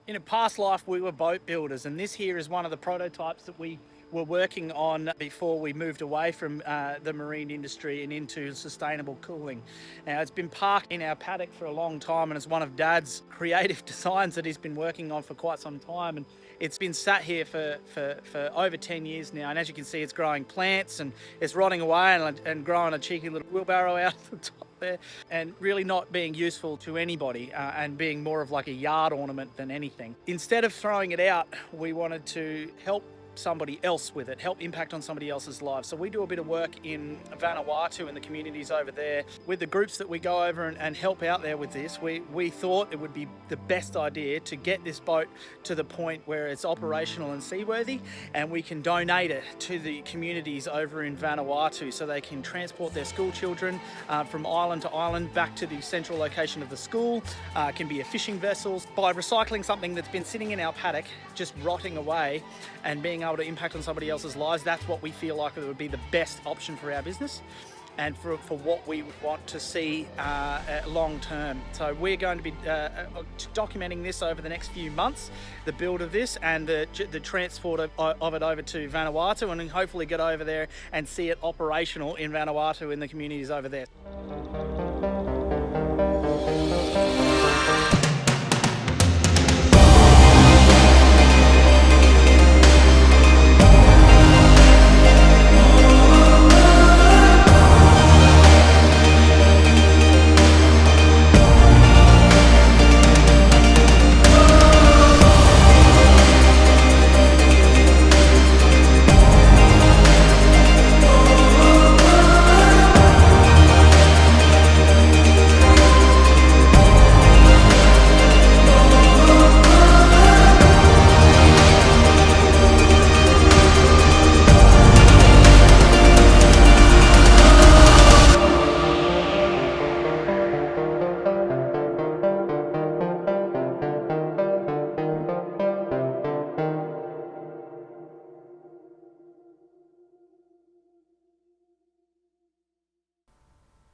In a past life, we were boat builders, and this here is one of the prototypes that we were working on before we moved away from the marine industry and into sustainable cooling. Now, it's been parked in our paddock for a long time, and it's one of Dad's creative designs that he's been working on for quite some time. And it's been sat here for over 10 years now, and as you can see, it's growing plants and it's rotting away and growing a cheeky little wheelbarrow out of the top there, and really not being useful to anybody and being more of like a yard ornament than anything. Instead of throwing it out, we wanted to help somebody else with it, help impact on somebody else's life. So we do a bit of work in Vanuatu and the communities over there. With the groups that we go over and help out there with this, we thought it would be the best idea to get this boat to the point where it's operational and seaworthy, and we can donate it to the communities over in Vanuatu so they can transport their school children from island to island back to the central location of the school. It can be a fishing vessels. By recycling something that's been sitting in our paddock, just rotting away, and being able to impact on somebody else's lives, that's what we feel like it would be the best option for our business and for what we would want to see long term. So we're going to be documenting this over the next few months, the build of this and the transport of it over to Vanuatu, and then hopefully get over there and see it operational in Vanuatu in the communities over there.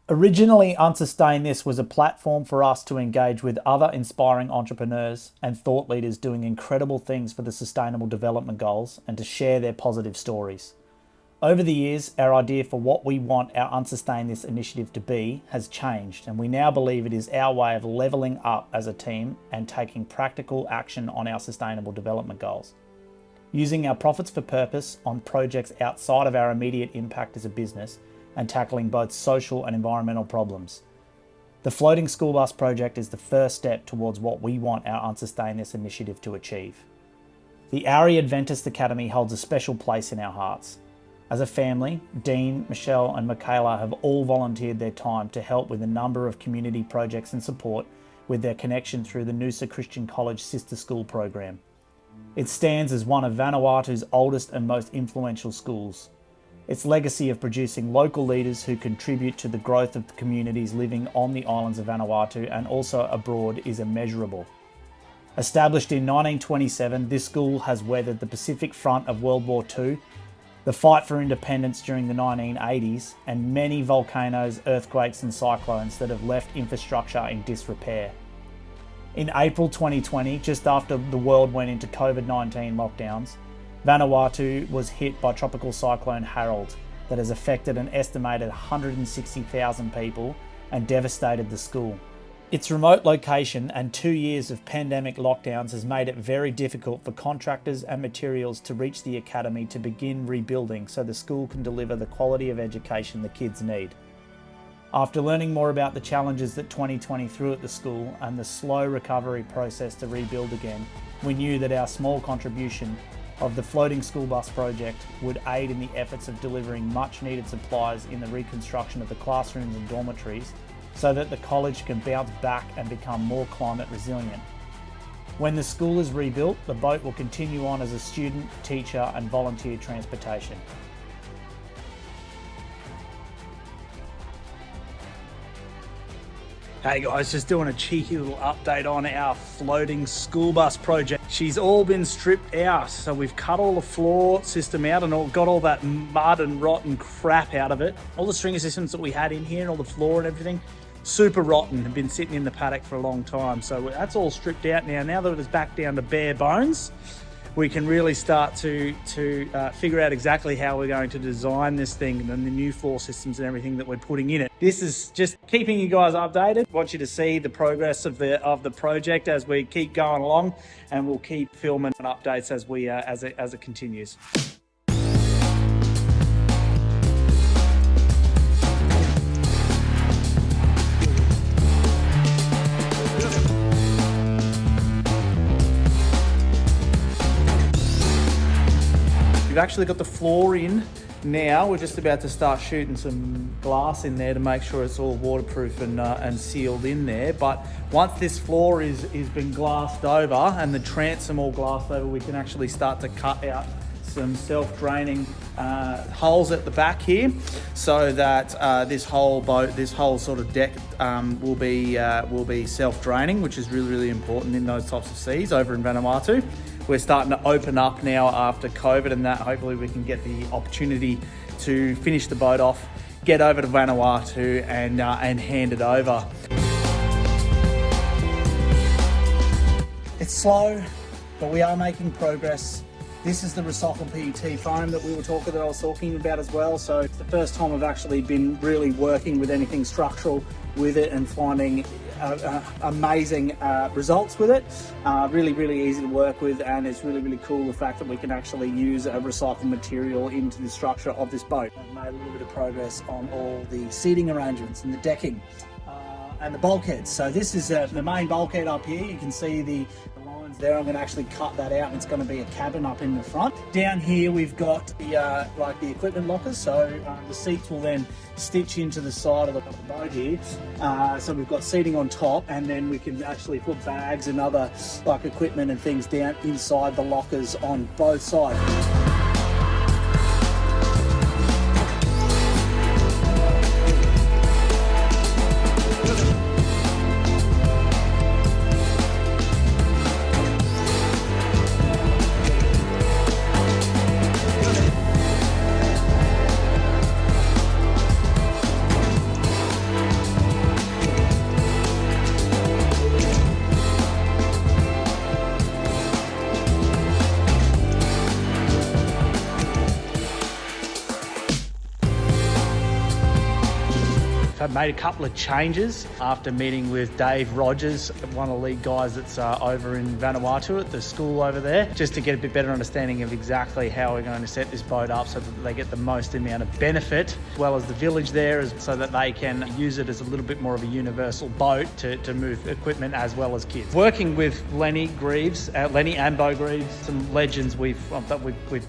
Originally, Unsustain This was a platform for us to engage with other inspiring entrepreneurs and thought leaders doing incredible things for the Sustainable Development Goals and to share their positive stories. Over the years, our idea for what we want our Unsustain This initiative to be has changed, and we now believe it is our way of levelling up as a team and taking practical action on our Sustainable Development Goals. Using our profits for purpose on projects outside of our immediate impact as a business, and tackling both social and environmental problems. The Floating School Bus project is the first step towards what we want our Unsustain This initiative to achieve. The Aore Adventist Academy holds a special place in our hearts. As a family, Dean, Michelle and Michaela have all volunteered their time to help with a number of community projects and support with their connection through the Noosa Christian College Sister School program. It stands as one of Vanuatu's oldest and most influential schools. Its legacy of producing local leaders who contribute to the growth of the communities living on the islands of Vanuatu and also abroad is immeasurable. Established in 1927, this school has weathered the Pacific front of World War II, the fight for independence during the 1980s, and many volcanoes, earthquakes and cyclones that have left infrastructure in disrepair. In April 2020, just after the world went into COVID-19 lockdowns, Vanuatu was hit by Tropical Cyclone Harold that has affected an estimated 160,000 people and devastated the school. Its remote location and 2 years of pandemic lockdowns has made it very difficult for contractors and materials to reach the academy to begin rebuilding so the school can deliver the quality of education the kids need. After learning more about the challenges that 2020 threw at the school and the slow recovery process to rebuild again, we knew that our small contribution of the Floating School Bus project would aid in the efforts of delivering much needed supplies in the reconstruction of the classrooms and dormitories so that the college can bounce back and become more climate resilient. When the school is rebuilt, the boat will continue on as a student, teacher and volunteer transportation. Hey guys, just doing a cheeky little update on our Floating School Bus project. She's all been stripped out, so we've cut all the floor system out and got all that mud and rotten crap out of it. All the stringer systems that we had in here and all the floor and everything, super rotten and been sitting in the paddock for a long time. So that's all stripped out now. Now that it's back down to bare bones, we can really start to figure out exactly how we're going to design this thing and the new floor systems and everything that we're putting in it. This is just keeping you guys updated. I want you to see the progress of the project as we keep going along, and we'll keep filming updates as we as it continues. We've actually got the floor in now. We're just about to start shooting some glass in there to make sure it's all waterproof and sealed in there. But once this floor is been glassed over and the transom all glassed over, we can actually start to cut out some self-draining holes at the back here, so that this whole sort of deck will be self-draining, which is really important in those types of seas over in Vanuatu. We're starting to open up now after COVID, and that hopefully we can get the opportunity to finish the boat off, get over to Vanuatu and hand it over. It's slow, but we are making progress. This is the recycled PET foam that I was talking about as well. So it's the first time I've actually been really working with anything structural with it and finding amazing results with it. Really easy to work with, and it's really cool the fact that we can actually use a recycled material into the structure of this boat. I've made a little bit of progress on all the seating arrangements and the decking and the bulkheads. So this is the main bulkhead up here. You can see the lines there. I'm going to actually cut that out, and it's going to be a cabin up in the front. Down here we've got the the equipment lockers, so the seats will then stitch into the side of the boat here. So we've got seating on top, and then we can actually put bags and other equipment and things down inside the lockers on both sides. I've made a couple of changes after meeting with Dave Rogers, one of the lead guys that's over in Vanuatu at the school over there, just to get a bit better understanding of exactly how we're going to set this boat up so that they get the most amount of benefit, as well as the village there, so that they can use it as a little bit more of a universal boat to move equipment as well as kids. Working with Lenny and Bo Greaves, some legends we've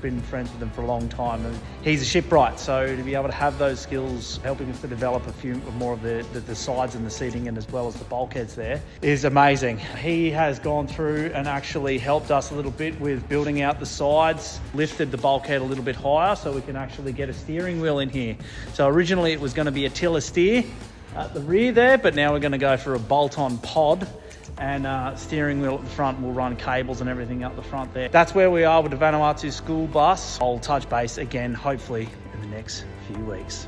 been friends with them for a long time, and he's a shipwright, so to be able to have those skills helping us to develop a few more of the sides and the seating, and as well as the bulkheads there, is amazing. He has gone through and actually helped us a little bit with building out the sides, lifted the bulkhead a little bit higher so we can actually get a steering wheel in here. So originally it was going to be a tiller steer at the rear there, but now we're going to go for a bolt-on pod, and steering wheel at the front will run cables and everything up the front there. That's where we are with the Vanuatu school bus. I'll touch base again hopefully in the next few weeks.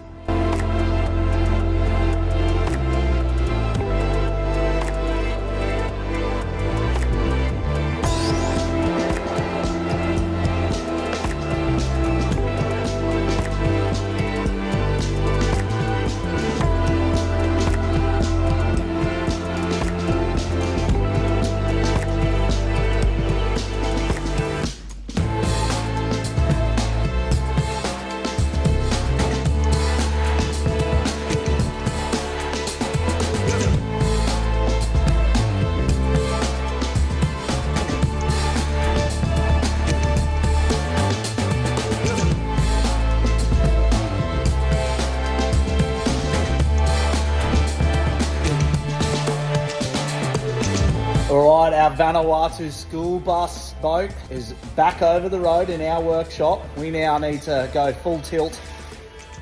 Alright, our Vanuatu school bus boat is back over the road in our workshop. We now need to go full tilt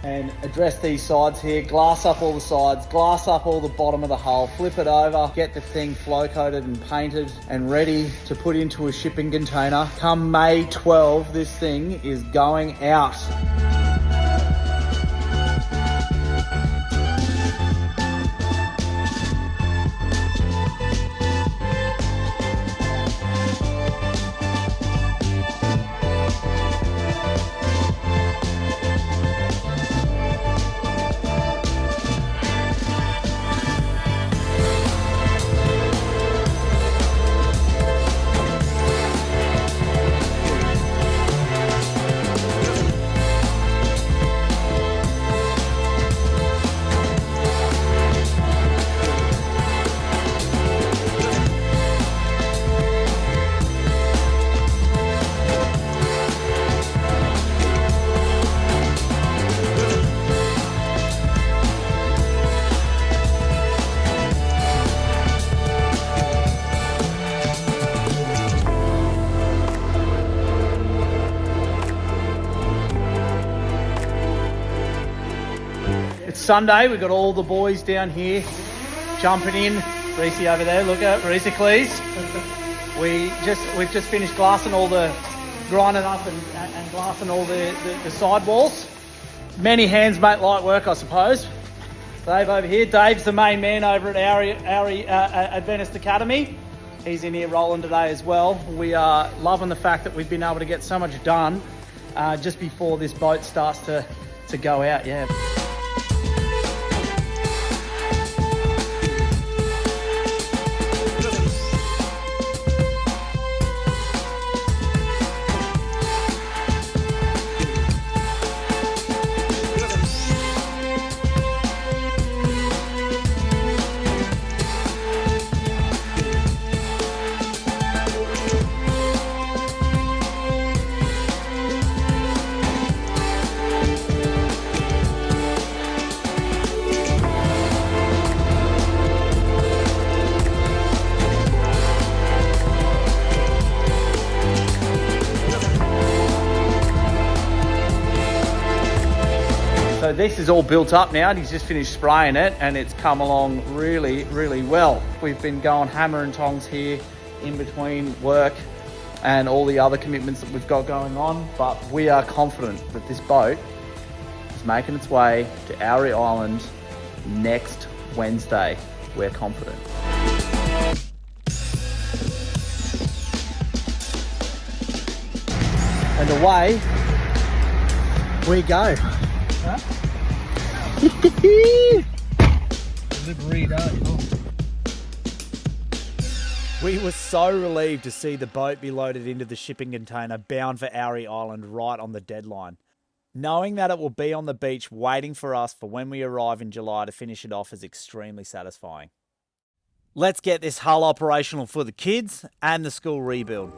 and address these sides here, glass up all the sides, glass up all the bottom of the hull, flip it over, get the thing flow coated and painted and ready to put into a shipping container. Come May 12, this thing is going out. Sunday. We've got all the boys down here jumping in. Reese over there, look at Reese, please. We've just finished glassing all the, grinding up and glassing all the sidewalls. Many hands make light work, I suppose. Dave over here. Dave's the main man over at Aore Adventist Academy. He's in here rolling today as well. We are loving the fact that we've been able to get so much done just before this boat starts to go out, yeah. So this is all built up now, and he's just finished spraying it, and it's come along really, really well. We've been going hammer and tongs here in between work and all the other commitments that we've got going on, but we are confident that this boat is making its way to Aore Island next Wednesday. We're confident. And away we go. Huh? We were so relieved to see the boat be loaded into the shipping container bound for Aore Island right on the deadline. Knowing that it will be on the beach waiting for us for when we arrive in July to finish it off is extremely satisfying. Let's get this hull operational for the kids and the school rebuild.